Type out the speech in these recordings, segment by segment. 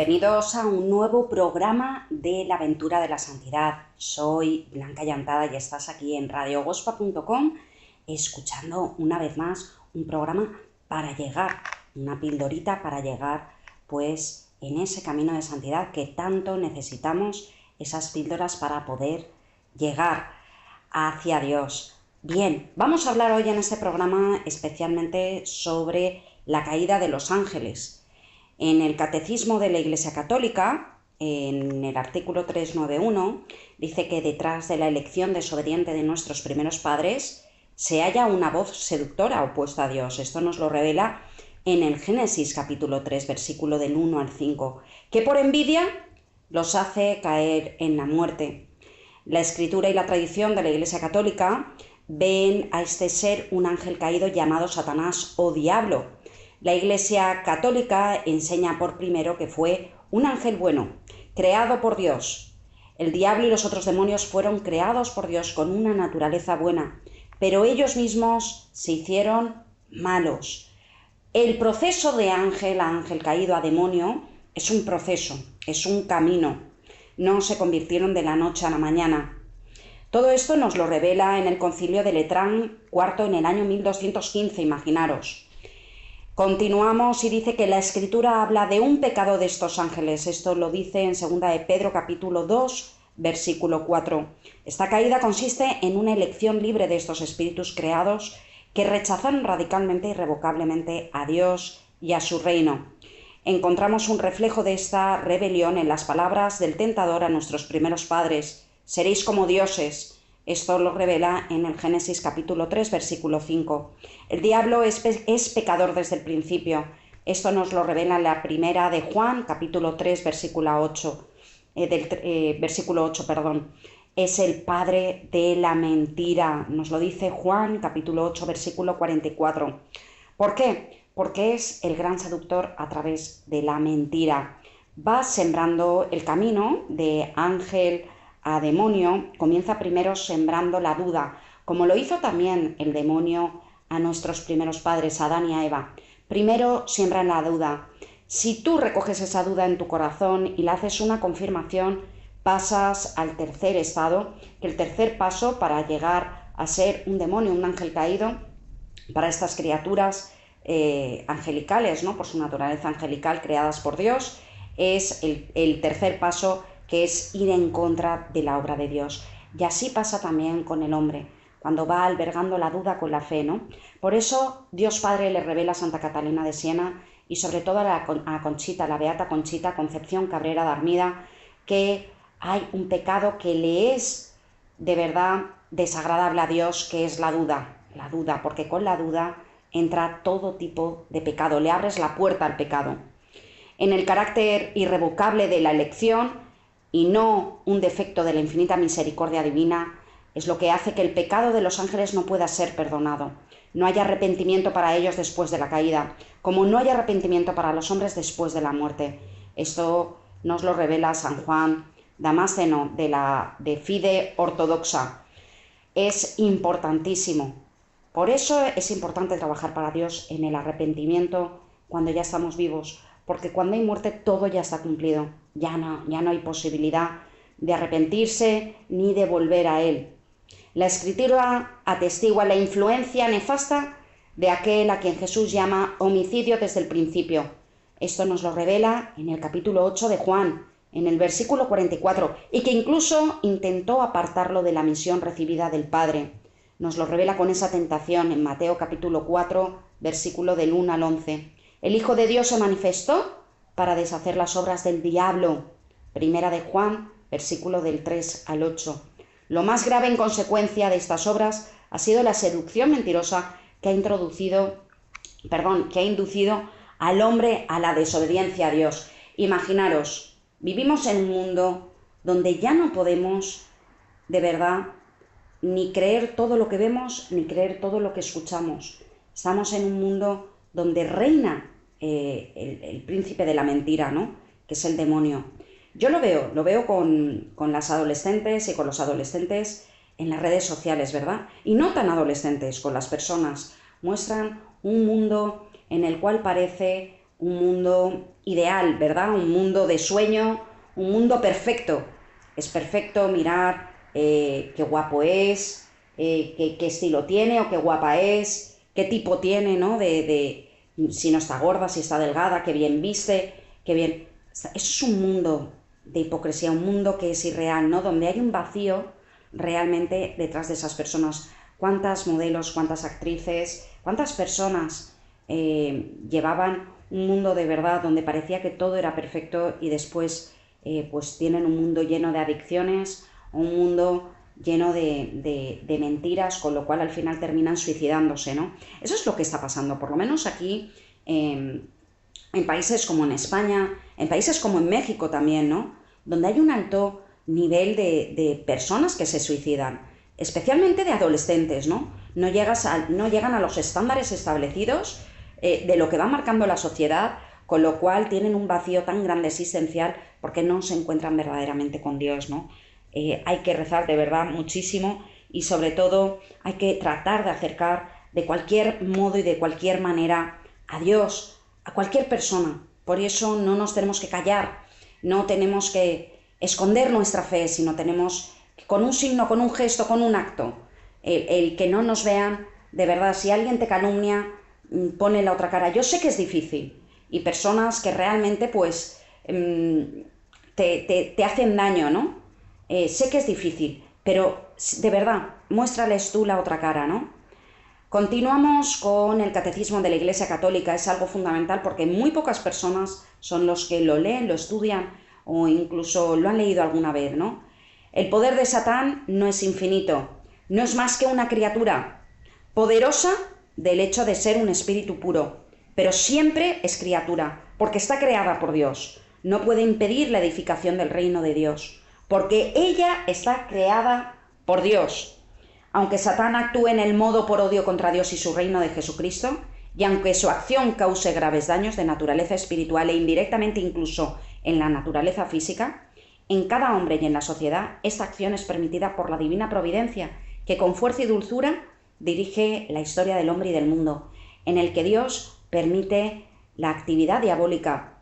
Bienvenidos a un nuevo programa de la aventura de la santidad. Soy Blanca Llantada y estás aquí en radiogospa.com escuchando una vez más un programa para llegar, una pildorita para llegar pues en ese camino de santidad que tanto necesitamos, esas píldoras para poder llegar hacia Dios. Bien, vamos a hablar hoy en este programa especialmente sobre la caída de los ángeles. En el Catecismo de la Iglesia Católica, en el artículo 391, dice que detrás de la elección desobediente de nuestros primeros padres se halla una voz seductora opuesta a Dios. Esto nos lo revela en el Génesis capítulo 3, versículo del 1 al 5, que por envidia los hace caer en la muerte. La Escritura y la tradición de la Iglesia Católica ven a este ser un ángel caído llamado Satanás o Diablo. La Iglesia Católica enseña por primero que fue un ángel bueno, creado por Dios. El diablo y los otros demonios fueron creados por Dios con una naturaleza buena, pero ellos mismos se hicieron malos. El proceso de ángel a ángel caído a demonio es un proceso, es un camino. No se convirtieron de la noche a la mañana. Todo esto nos lo revela en el Concilio de Letrán IV en el año 1215, imaginaros. Continuamos y dice que la Escritura habla de un pecado de estos ángeles. Esto lo dice en 2 de Pedro capítulo 2, versículo 4. Esta caída consiste en una elección libre de estos espíritus creados que rechazaron radicalmente y irrevocablemente a Dios y a su reino. Encontramos un reflejo de esta rebelión en las palabras del tentador a nuestros primeros padres. Seréis como dioses. Esto lo revela en el Génesis capítulo 3, versículo 5. El diablo es pecador desde el principio. Esto nos lo revela en la primera de Juan, capítulo 3, versículo 8. Es el padre de la mentira. Nos lo dice Juan, capítulo 8, versículo 44. ¿Por qué? Porque es el gran seductor a través de la mentira. Va sembrando el camino de ángel a demonio, comienza primero sembrando la duda, como lo hizo también el demonio a nuestros primeros padres, a Adán y a Eva. Primero siembran la duda. Si tú recoges esa duda en tu corazón y le haces una confirmación, pasas al tercer estado, que el tercer paso para llegar a ser un demonio, un ángel caído, para estas criaturas angelicales, ¿no? Por su naturaleza angelical, creadas por Dios, es el tercer paso, que es ir en contra de la obra de Dios. Y así pasa también con el hombre, cuando va albergando la duda con la fe, ¿no? Por eso Dios Padre le revela a Santa Catalina de Siena y sobre todo a Conchita, la beata Conchita Concepción Cabrera de Armida, que hay un pecado que le es de verdad desagradable a Dios, que es la duda, porque con la duda entra todo tipo de pecado, le abres la puerta al pecado. En el carácter irrevocable de la elección, y no un defecto de la infinita misericordia divina, es lo que hace que el pecado de los ángeles no pueda ser perdonado. No hay arrepentimiento para ellos después de la caída, como no hay arrepentimiento para los hombres después de la muerte. Esto nos lo revela San Juan Damasceno de Fide Ortodoxa. Es importantísimo. Por eso es importante trabajar para Dios en el arrepentimiento cuando ya estamos vivos, porque cuando hay muerte todo ya está cumplido, ya no hay posibilidad de arrepentirse ni de volver a Él. La Escritura atestigua la influencia nefasta de aquel a quien Jesús llama homicidio desde el principio. Esto nos lo revela en el capítulo 8 de Juan, en el versículo 44, y que incluso intentó apartarlo de la misión recibida del Padre. Nos lo revela con esa tentación en Mateo capítulo 4, versículo del 1 al 11. El Hijo de Dios se manifestó para deshacer las obras del diablo. Primera de Juan, versículo del 3 al 8. Lo más grave en consecuencia de estas obras ha sido la seducción mentirosa que ha inducido al hombre a la desobediencia a Dios. Imaginaros, vivimos en un mundo donde ya no podemos, de verdad, ni creer todo lo que vemos, ni creer todo lo que escuchamos. Estamos en un mundo donde reina el príncipe de la mentira, ¿no? Que es el demonio. Yo lo veo con las adolescentes y con los adolescentes en las redes sociales, ¿verdad? Y no tan adolescentes, con las personas. Muestran un mundo en el cual parece un mundo ideal, ¿verdad? Un mundo de sueño, un mundo perfecto. Es perfecto mirar qué guapo es, qué estilo tiene o qué guapa es, qué tipo tiene, ¿no? Si no está gorda, si está delgada, qué bien viste, qué bien... Eso es un mundo de hipocresía, un mundo que es irreal, ¿no? Donde hay un vacío realmente detrás de esas personas. ¿Cuántas modelos, cuántas actrices, cuántas personas llevaban un mundo de verdad donde parecía que todo era perfecto y después pues tienen un mundo lleno de adicciones, un mundo lleno de mentiras, con lo cual al final terminan suicidándose, ¿no? Eso es lo que está pasando, por lo menos aquí en países como en España, en países como en México también, ¿no? Donde hay un alto nivel de personas que se suicidan, especialmente de adolescentes, ¿no? No llegan a los estándares establecidos de lo que va marcando la sociedad, con lo cual tienen un vacío tan grande existencial porque no se encuentran verdaderamente con Dios, ¿no? Hay que rezar de verdad muchísimo y sobre todo hay que tratar de acercar de cualquier modo y de cualquier manera a Dios, a cualquier persona. Por eso no nos tenemos que callar, no tenemos que esconder nuestra fe, sino tenemos que con un signo, con un gesto, con un acto, el que no nos vean, de verdad, si alguien te calumnia, pone la otra cara. Yo sé que es difícil y personas que realmente pues te hacen daño, ¿no? Sé que es difícil, pero de verdad, muéstrales tú la otra cara, ¿no? Continuamos con el Catecismo de la Iglesia Católica. Es algo fundamental porque muy pocas personas son los que lo leen, lo estudian o incluso lo han leído alguna vez, ¿no? El poder de Satán no es infinito, no es más que una criatura poderosa del hecho de ser un espíritu puro, pero siempre es criatura, porque está creada por Dios. No puede impedir la edificación del reino de Dios, porque ella está creada por Dios. Aunque Satán actúe en el modo por odio contra Dios y su reino de Jesucristo, y aunque su acción cause graves daños de naturaleza espiritual e indirectamente incluso en la naturaleza física, en cada hombre y en la sociedad esta acción es permitida por la divina providencia, que con fuerza y dulzura dirige la historia del hombre y del mundo, en el que Dios permite la actividad diabólica,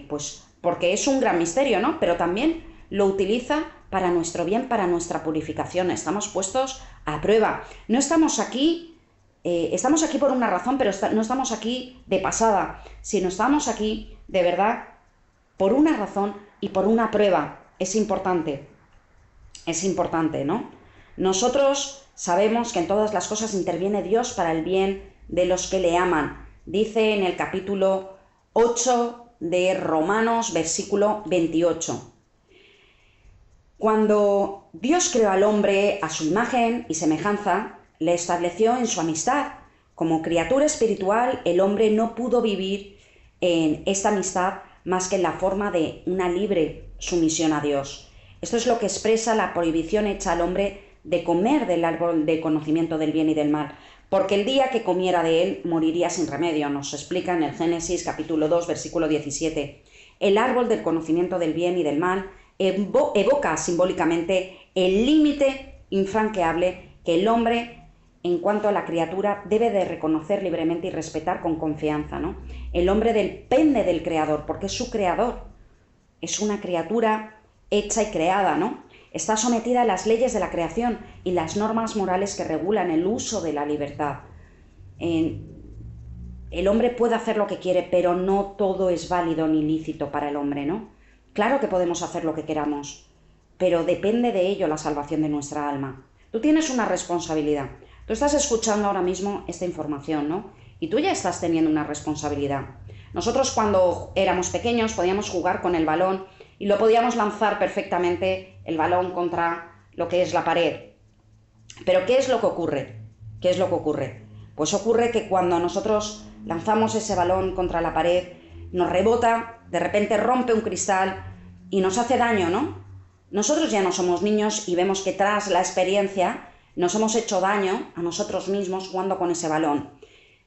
pues porque es un gran misterio, ¿no? Pero también lo utiliza para nuestro bien, para nuestra purificación. Estamos puestos a prueba. No estamos aquí, estamos aquí por una razón, pero no estamos aquí de pasada, sino estamos aquí de verdad por una razón y por una prueba. Es importante, ¿no? Nosotros sabemos que en todas las cosas interviene Dios para el bien de los que le aman. Dice en el capítulo 8 de Romanos, versículo 28. Cuando Dios creó al hombre a su imagen y semejanza, le estableció en su amistad. Como criatura espiritual, el hombre no pudo vivir en esta amistad más que en la forma de una libre sumisión a Dios. Esto es lo que expresa la prohibición hecha al hombre de comer del árbol del conocimiento del bien y del mal, porque el día que comiera de él moriría sin remedio, nos explica en el Génesis capítulo 2, versículo 17. El árbol del conocimiento del bien y del mal evoca simbólicamente el límite infranqueable que el hombre, en cuanto a la criatura, debe de reconocer libremente y respetar con confianza, ¿no? El hombre depende del Creador, porque es su Creador. Es una criatura hecha y creada, ¿no? Está sometida a las leyes de la creación y las normas morales que regulan el uso de la libertad. El hombre puede hacer lo que quiere, pero no todo es válido ni lícito para el hombre, ¿no? Claro que podemos hacer lo que queramos, pero depende de ello la salvación de nuestra alma. Tú tienes una responsabilidad. Tú estás escuchando ahora mismo esta información, ¿no? Y tú ya estás teniendo una responsabilidad. Nosotros cuando éramos pequeños podíamos jugar con el balón y lo podíamos lanzar perfectamente el balón contra lo que es la pared. Pero ¿qué es lo que ocurre? ¿Qué es lo que ocurre? Pues ocurre que cuando nosotros lanzamos ese balón contra la pared, nos rebota, de repente rompe un cristal y nos hace daño, ¿no? Nosotros ya no somos niños y vemos que tras la experiencia nos hemos hecho daño a nosotros mismos jugando con ese balón.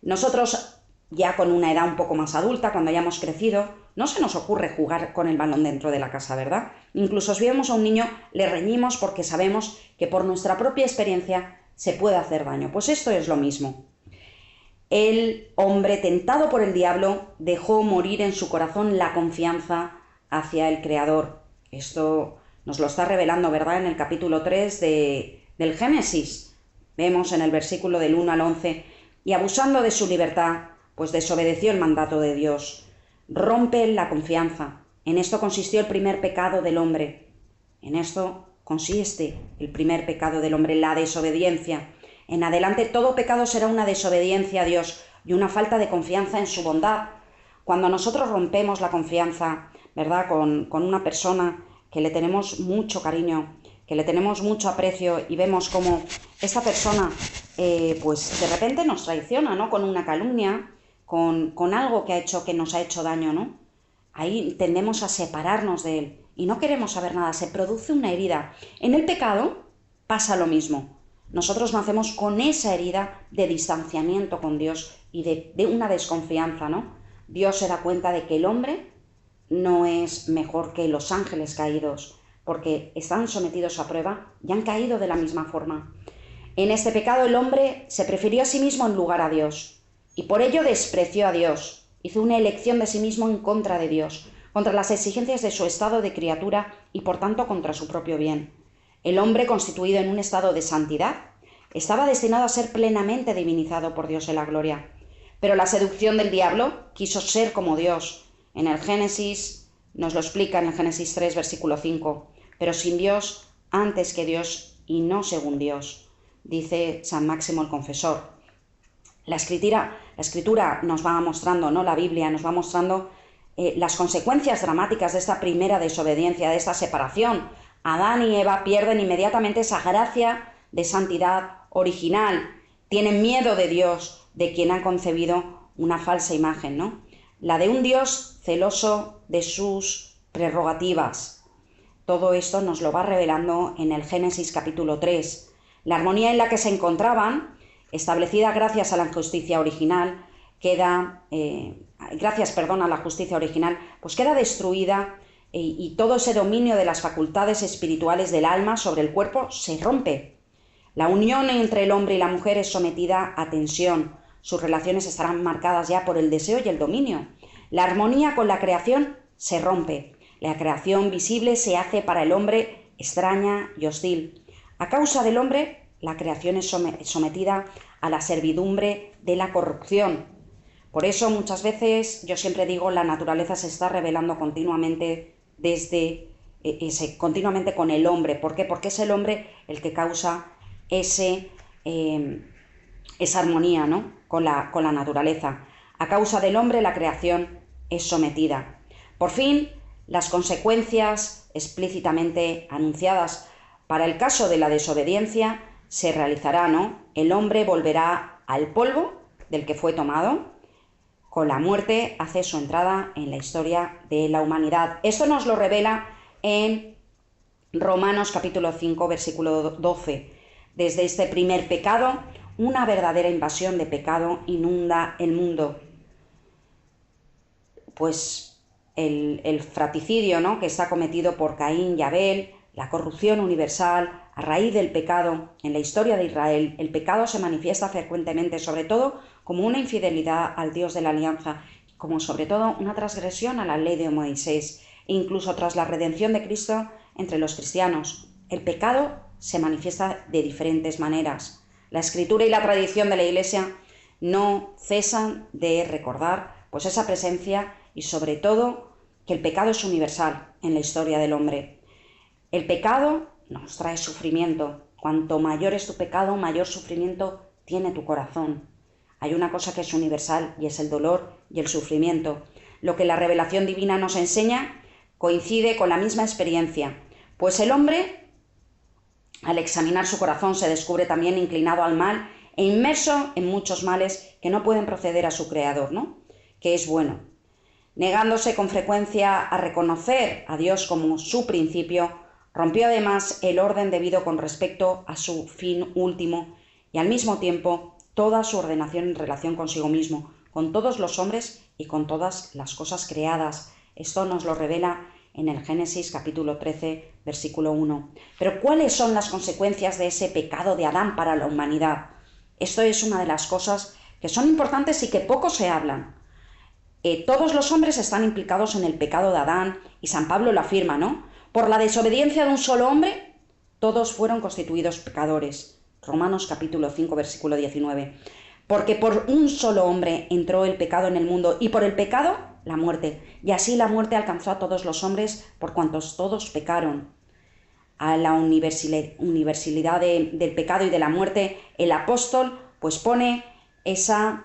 Nosotros, ya con una edad un poco más adulta, cuando hayamos crecido, no se nos ocurre jugar con el balón dentro de la casa, ¿verdad? Incluso si vemos a un niño, le reñimos porque sabemos que por nuestra propia experiencia se puede hacer daño. Pues esto es lo mismo. El hombre tentado por el diablo dejó morir en su corazón la confianza hacia el Creador. Esto nos lo está revelando, ¿verdad?, en el capítulo 3 del Génesis. Vemos en el versículo del 1 al 11, y abusando de su libertad, pues desobedeció el mandato de Dios. Rompe la confianza. En esto consistió el primer pecado del hombre. En esto consiste el primer pecado del hombre, la desobediencia. En adelante todo pecado será una desobediencia a Dios y una falta de confianza en su bondad. Cuando nosotros rompemos la confianza, ¿verdad?, con una persona que le tenemos mucho cariño, que le tenemos mucho aprecio, y vemos cómo esta persona pues de repente nos traiciona, ¿no?, con una calumnia, con algo que nos ha hecho daño, ¿no? Ahí tendemos a separarnos de él y no queremos saber nada, se produce una herida. En el pecado pasa lo mismo. Nosotros nacemos con esa herida de distanciamiento con Dios y de una desconfianza, ¿no? Dios se da cuenta de que el hombre no es mejor que los ángeles caídos, porque están sometidos a prueba y han caído de la misma forma. En este pecado el hombre se prefirió a sí mismo en lugar a Dios, y por ello despreció a Dios. Hizo una elección de sí mismo en contra de Dios, contra las exigencias de su estado de criatura y por tanto contra su propio bien. El hombre, constituido en un estado de santidad, estaba destinado a ser plenamente divinizado por Dios en la gloria. Pero la seducción del diablo quiso ser como Dios. En el Génesis nos lo explica, en el Génesis 3, versículo 5. Pero sin Dios, antes que Dios y no según Dios, dice San Máximo el Confesor. La escritura nos va mostrando, ¿no?, la Biblia nos va mostrando las consecuencias dramáticas de esta primera desobediencia, de esta separación. Adán y Eva pierden inmediatamente esa gracia de santidad original. Tienen miedo de Dios, de quien ha concebido una falsa imagen, ¿no? La de un Dios celoso de sus prerrogativas. Todo esto nos lo va revelando en el Génesis capítulo 3. La armonía en la que se encontraban, establecida gracias a la justicia original, queda destruida, y todo ese dominio de las facultades espirituales del alma sobre el cuerpo se rompe. La unión entre el hombre y la mujer es sometida a tensión. Sus relaciones estarán marcadas ya por el deseo y el dominio. La armonía con la creación se rompe. La creación visible se hace para el hombre extraña y hostil. A causa del hombre, la creación es sometida a la servidumbre de la corrupción. Por eso muchas veces yo siempre digo, la naturaleza se está revelando continuamente continuamente con el hombre. ¿Por qué? Porque es el hombre el que causa esa armonía, ¿no?, con la naturaleza. A causa del hombre la creación es sometida. Por fin, las consecuencias explícitamente anunciadas para el caso de la desobediencia se realizará, ¿no? El hombre volverá al polvo del que fue tomado. Con la muerte hace su entrada en la historia de la humanidad. Esto nos lo revela en Romanos capítulo 5, versículo 12. Desde este primer pecado, una verdadera invasión de pecado inunda el mundo. Pues el fratricidio, ¿no?, que está cometido por Caín y Abel, la corrupción universal, a raíz del pecado en la historia de Israel. El pecado se manifiesta frecuentemente, sobre todo como una infidelidad al Dios de la alianza, como sobre todo una transgresión a la ley de Moisés, e incluso tras la redención de Cristo entre los cristianos. El pecado se manifiesta de diferentes maneras. La Escritura y la tradición de la Iglesia no cesan de recordar pues esa presencia, y sobre todo que el pecado es universal en la historia del hombre. El pecado nos trae sufrimiento. Cuanto mayor es tu pecado, mayor sufrimiento tiene tu corazón. Hay una cosa que es universal y es el dolor y el sufrimiento. Lo que la revelación divina nos enseña coincide con la misma experiencia, pues el hombre, al examinar su corazón, se descubre también inclinado al mal e inmerso en muchos males que no pueden proceder a su Creador, ¿no?, que es bueno. Negándose con frecuencia a reconocer a Dios como su principio, rompió además el orden debido con respecto a su fin último y al mismo tiempo toda su ordenación en relación consigo mismo, con todos los hombres y con todas las cosas creadas. Esto nos lo revela en el Génesis capítulo 13, versículo 1. Pero ¿cuáles son las consecuencias de ese pecado de Adán para la humanidad? Esto es una de las cosas que son importantes y que poco se hablan. Todos los hombres están implicados en el pecado de Adán, y San Pablo lo afirma, ¿no? Por la desobediencia de un solo hombre, todos fueron constituidos pecadores. Romanos capítulo 5, versículo 19. Porque por un solo hombre entró el pecado en el mundo, y por el pecado la muerte. Y así la muerte alcanzó a todos los hombres, por cuantos todos pecaron. A la universalidad del pecado y de la muerte, el apóstol pues pone esa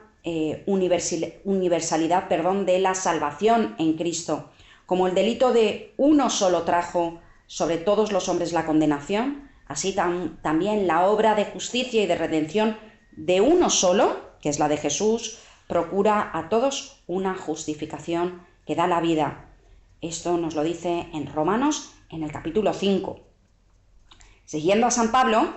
universalidad de la salvación en Cristo. Como el delito de uno solo trajo sobre todos los hombres la condenación, así también la obra de justicia y de redención de uno solo, que es la de Jesús, procura a todos una justificación que da la vida. Esto nos lo dice en Romanos, en el capítulo 5. Siguiendo a San Pablo,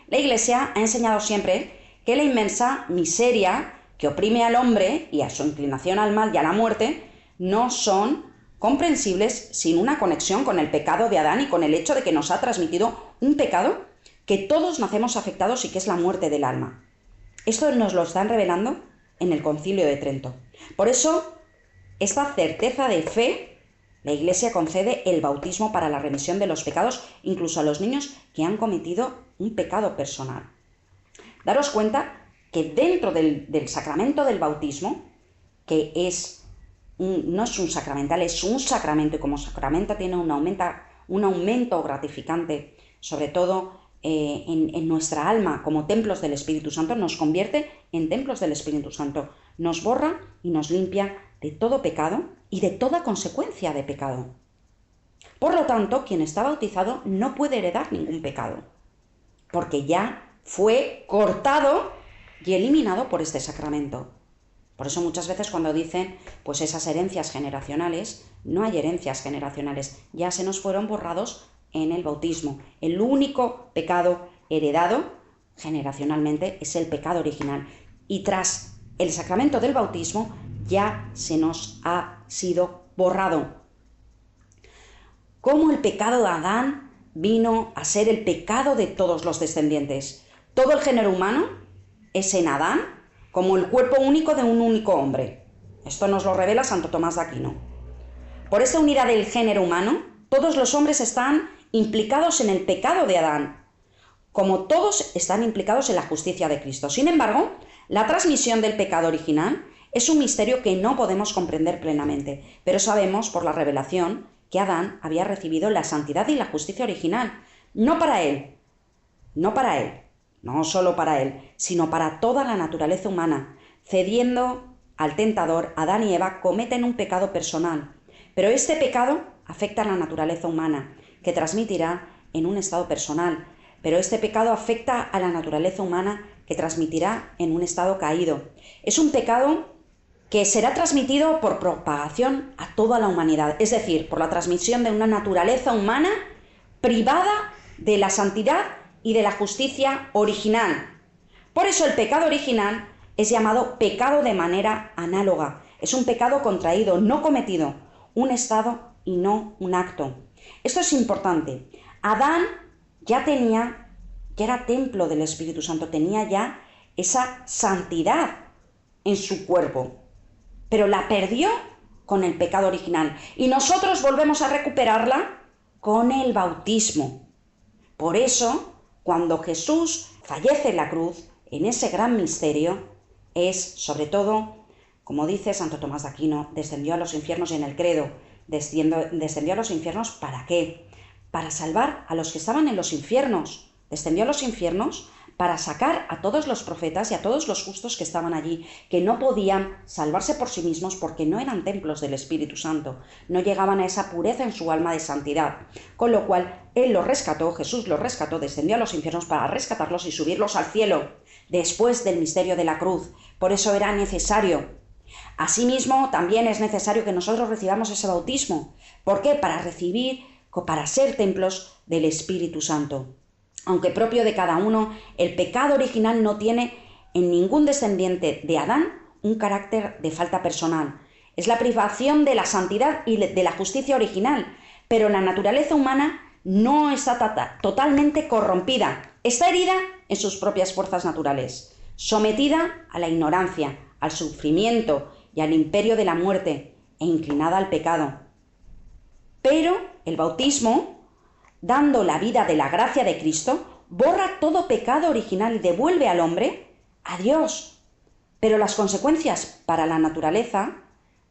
la Iglesia ha enseñado siempre que la inmensa miseria que oprime al hombre y a su inclinación al mal y a la muerte no son comprensibles sin una conexión con el pecado de Adán y con el hecho de que nos ha transmitido un pecado que todos nacemos afectados y que es la muerte del alma. Esto nos lo están revelando en el Concilio de Trento. Por eso, esta certeza de fe, la Iglesia concede el bautismo para la remisión de los pecados, incluso a los niños que han cometido un pecado personal. Daros cuenta que dentro del sacramento del bautismo, que no es un sacramental, es un sacramento, y como sacramento tiene un aumento gratificante, sobre todo en nuestra alma, como templos del Espíritu Santo, nos convierte en templos del Espíritu Santo, nos borra y nos limpia de todo pecado y de toda consecuencia de pecado. Por lo tanto, quien está bautizado no puede heredar ningún pecado, porque ya fue cortado y eliminado por este sacramento. Por eso muchas veces cuando dicen, pues esas herencias generacionales, no hay herencias generacionales, ya se nos fueron borrados en el bautismo. El único pecado heredado generacionalmente es el pecado original. Y tras el sacramento del bautismo ya se nos ha sido borrado. ¿Cómo el pecado de Adán vino a ser el pecado de todos los descendientes? Todo el género humano es en Adán como el cuerpo único de un único hombre. Esto nos lo revela Santo Tomás de Aquino. Por esta unidad del género humano, todos los hombres están implicados en el pecado de Adán, como todos están implicados en la justicia de Cristo. Sin embargo, la transmisión del pecado original es un misterio que no podemos comprender plenamente, pero sabemos por la revelación que Adán había recibido la santidad y la justicia original, no solo para él, sino para toda la naturaleza humana. Cediendo al tentador, Adán y Eva cometen un pecado personal, pero este pecado afecta a la naturaleza humana, que transmitirá en un estado personal, pero este pecado afecta a la naturaleza humana, que transmitirá en un estado caído. Es un pecado que será transmitido por propagación a toda la humanidad, es decir, por la transmisión de una naturaleza humana privada de la santidad y de la justicia original. Por eso el pecado original es llamado pecado de manera análoga. Es un pecado contraído, no cometido, un estado y no un acto. Esto es importante. Adán ya era templo del Espíritu Santo, tenía ya esa santidad en su cuerpo, pero la perdió con el pecado original y nosotros volvemos a recuperarla con el bautismo. Por eso, cuando Jesús fallece en la cruz, en ese gran misterio, es sobre todo, como dice Santo Tomás de Aquino, descendió a los infiernos, y en el credo, descendió a los infiernos, ¿para qué? Para salvar a los que estaban en los infiernos. Descendió a los infiernos para sacar a todos los profetas y a todos los justos que estaban allí, que no podían salvarse por sí mismos porque no eran templos del Espíritu Santo, no llegaban a esa pureza en su alma de santidad. Con lo cual, Él los rescató, Jesús los rescató, descendió a los infiernos para rescatarlos y subirlos al cielo, después del misterio de la cruz. Por eso era necesario. Asimismo, también es necesario que nosotros recibamos ese bautismo. ¿Por qué? Para ser templos del Espíritu Santo. Aunque propio de cada uno, el pecado original no tiene en ningún descendiente de Adán un carácter de falta personal. Es la privación de la santidad y de la justicia original, pero la naturaleza humana no está totalmente corrompida, está herida en sus propias fuerzas naturales. sometida a la ignorancia, al sufrimiento y al imperio de la muerte, e inclinada al pecado. Pero el bautismo, dando la vida de la gracia de Cristo, borra todo pecado original y devuelve al hombre a Dios. Pero las consecuencias para la naturaleza,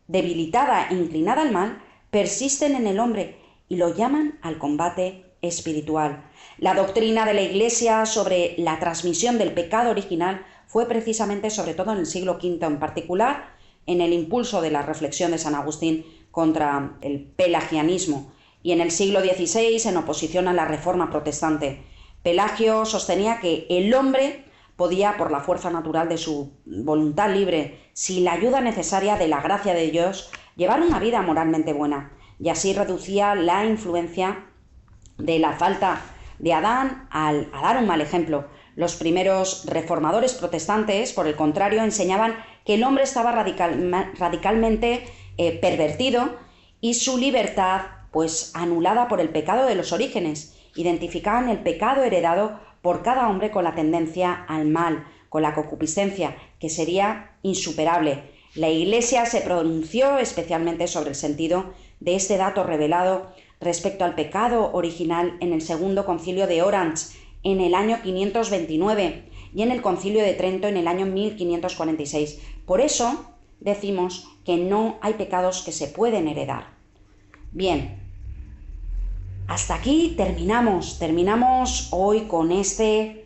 debilitada e inclinada al mal, persisten en el hombre y lo llaman al combate espiritual. La doctrina de la Iglesia sobre la transmisión del pecado original fue precisamente, sobre todo en el siglo V en particular, en el impulso de la reflexión de San Agustín contra el pelagianismo, y en el siglo XVI en oposición a la Reforma protestante. Pelagio sostenía que el hombre podía, por la fuerza natural de su voluntad libre, sin la ayuda necesaria de la gracia de Dios, llevar una vida moralmente buena, y así reducía la influencia de la falta de Adán a dar un mal ejemplo. Los primeros reformadores protestantes, por el contrario, enseñaban que el hombre estaba radicalmente pervertido y su libertad pues anulada por el pecado de los orígenes. Identificaban el pecado heredado por cada hombre con la tendencia al mal, con la concupiscencia, que sería insuperable. La Iglesia se pronunció especialmente sobre el sentido de este dato revelado respecto al pecado original en el Segundo Concilio de Orange en el año 529 y en el Concilio de Trento en el año 1546. Por eso decimos que no hay pecados que se pueden heredar. Bien, hasta aquí terminamos hoy con en este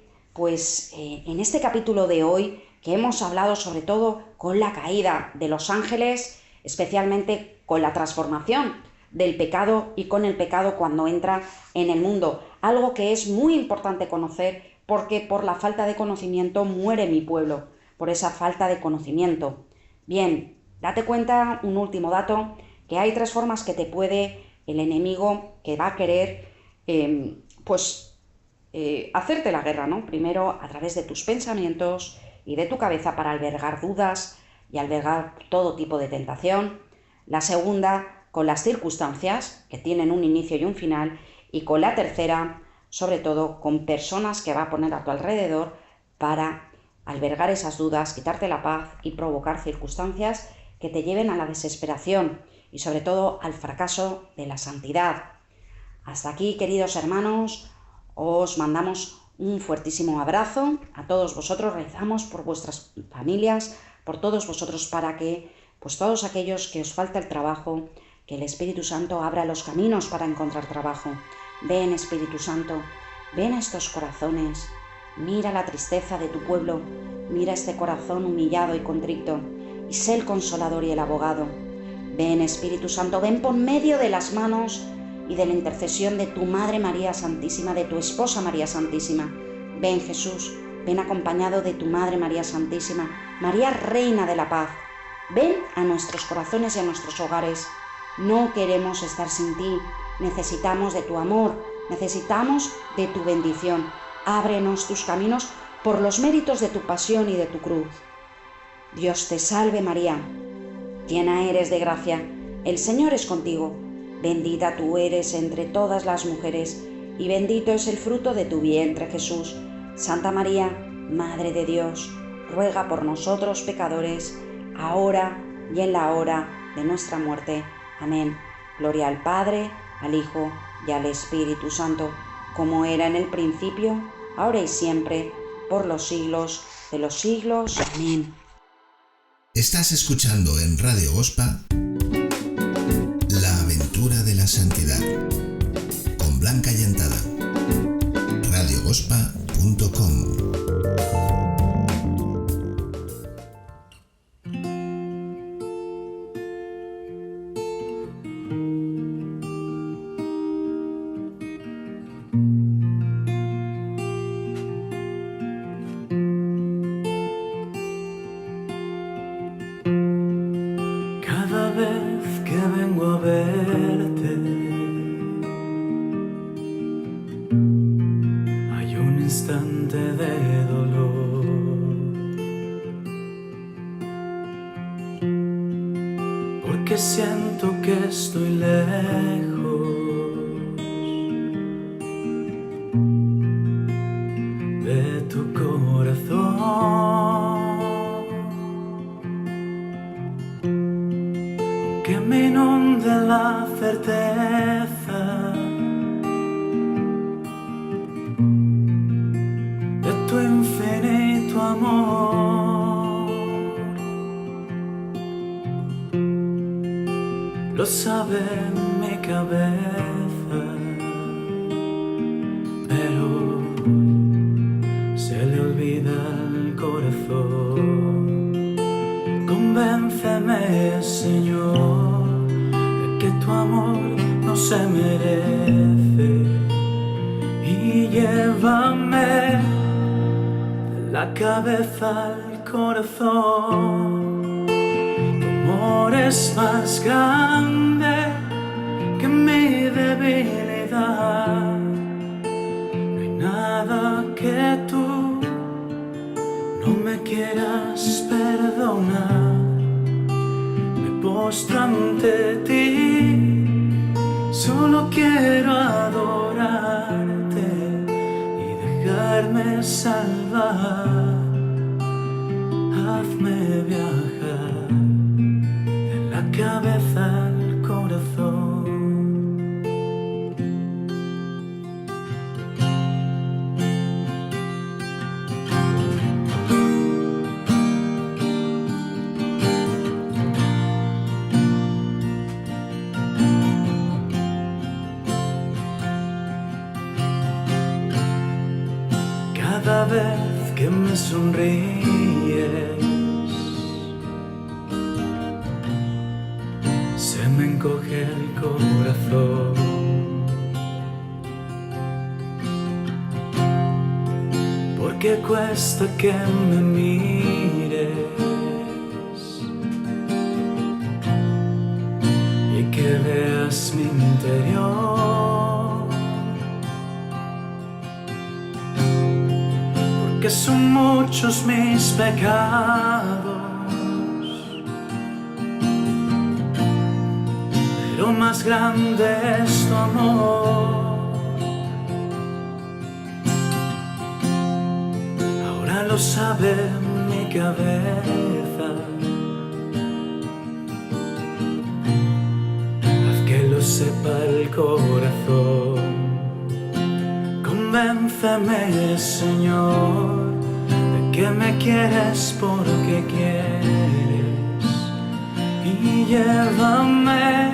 capítulo de hoy que hemos hablado sobre todo con la caída de los ángeles, especialmente con la transformación del pecado y con el pecado cuando entra en el mundo. Algo que es muy importante conocer porque por la falta de conocimiento muere mi pueblo, por esa falta de conocimiento. Bien, date cuenta, un último dato, que hay 3 formas que te puede el enemigo, que va a querer hacerte la guerra, ¿no? Primero, a través de tus pensamientos y de tu cabeza para albergar dudas y albergar todo tipo de tentación. La segunda, con las circunstancias, que tienen un inicio y un final. Y con la tercera, sobre todo, con personas que va a poner a tu alrededor para albergar esas dudas, quitarte la paz y provocar circunstancias que te lleven a la desesperación y sobre todo al fracaso de la santidad. Hasta aquí, queridos hermanos, os mandamos un fuertísimo abrazo. A todos vosotros rezamos por vuestras familias, por todos vosotros para que, pues todos aquellos que os falta el trabajo, que el Espíritu Santo abra los caminos para encontrar trabajo. Ven, Espíritu Santo, ven a estos corazones, mira la tristeza de tu pueblo, mira este corazón humillado y contrito, y sé el consolador y el abogado. Ven, Espíritu Santo, ven por medio de las manos y de la intercesión de tu Madre María Santísima, de tu esposa María Santísima. Ven, Jesús, ven acompañado de tu Madre María Santísima, María Reina de la Paz. Ven a nuestros corazones y a nuestros hogares. No queremos estar sin ti, necesitamos de tu amor, necesitamos de tu bendición. Ábrenos tus caminos por los méritos de tu pasión y de tu cruz. Dios te salve María, llena eres de gracia, el Señor es contigo. Bendita tú eres entre todas las mujeres, y bendito es el fruto de tu vientre, Jesús. Santa María, Madre de Dios, ruega por nosotros pecadores, ahora y en la hora de nuestra muerte. Amén. Gloria al Padre, al Hijo y al Espíritu Santo, como era en el principio, ahora y siempre, por los siglos de los siglos. Amén. Estás escuchando en Radio Ospa La aventura de la santidad con Blanca Llantada. radioospa.com. Cada vez que vengo a verte, hay un instante de dolor, porque siento que estoy lejos de tu corazón. certeza de tu infinito amor. Lo sabe mi cabeza, pero se le olvida el corazón. Convénceme, Señor, de que tu amor no se merece, y llévame de la cabeza al corazón. Tu amor es más grande que mi debilidad. No hay nada que tú no me quieras perdonar. Me postro ante ti, solo quiero adorarte y dejarme salvar. Hazme viajar de la cabeza al corazón. Cada vez que me sonríes, se me encoge el corazón. Porque cuesta que me mires y que veas mi interior. Que son muchos mis pecados, pero más grande es tu amor. Ahora lo sabe mi cabeza, haz que lo sepa el corazón. Convénceme, Señor, de que me quieres porque quieres, y llévame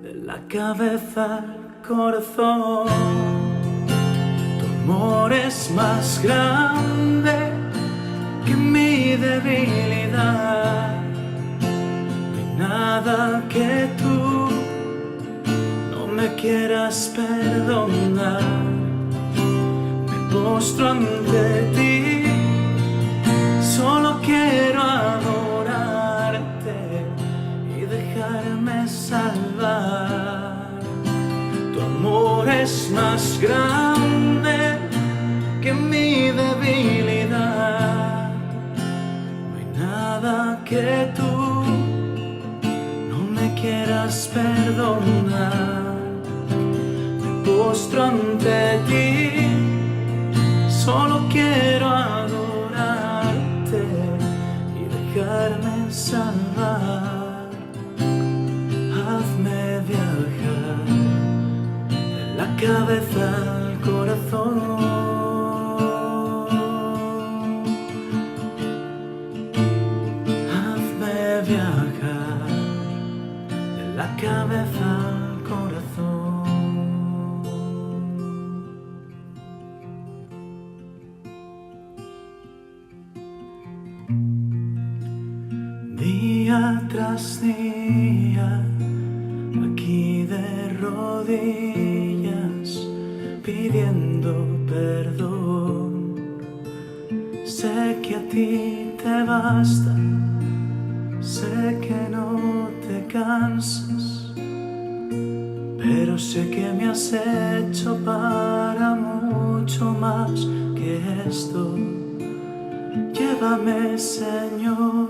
de la cabeza al corazón. Tu amor es más grande que mi debilidad. No hay nada que tú me quieras perdonar. Me postro ante ti, solo quiero adorarte y dejarme salvar. Tu amor es más grande que mi debilidad. No hay nada que tú no me quieras perdonar. Postro ante ti, solo quiero adorarte y dejarme salvar. Hazme viajar de la cabeza al corazón. Hazme viajar de la cabeza al corazón. Día tras día, aquí de rodillas, pidiendo perdón. Sé que a ti te basta, sé que no te cansas, pero sé que me has hecho para mucho más que esto. Llévame, Señor,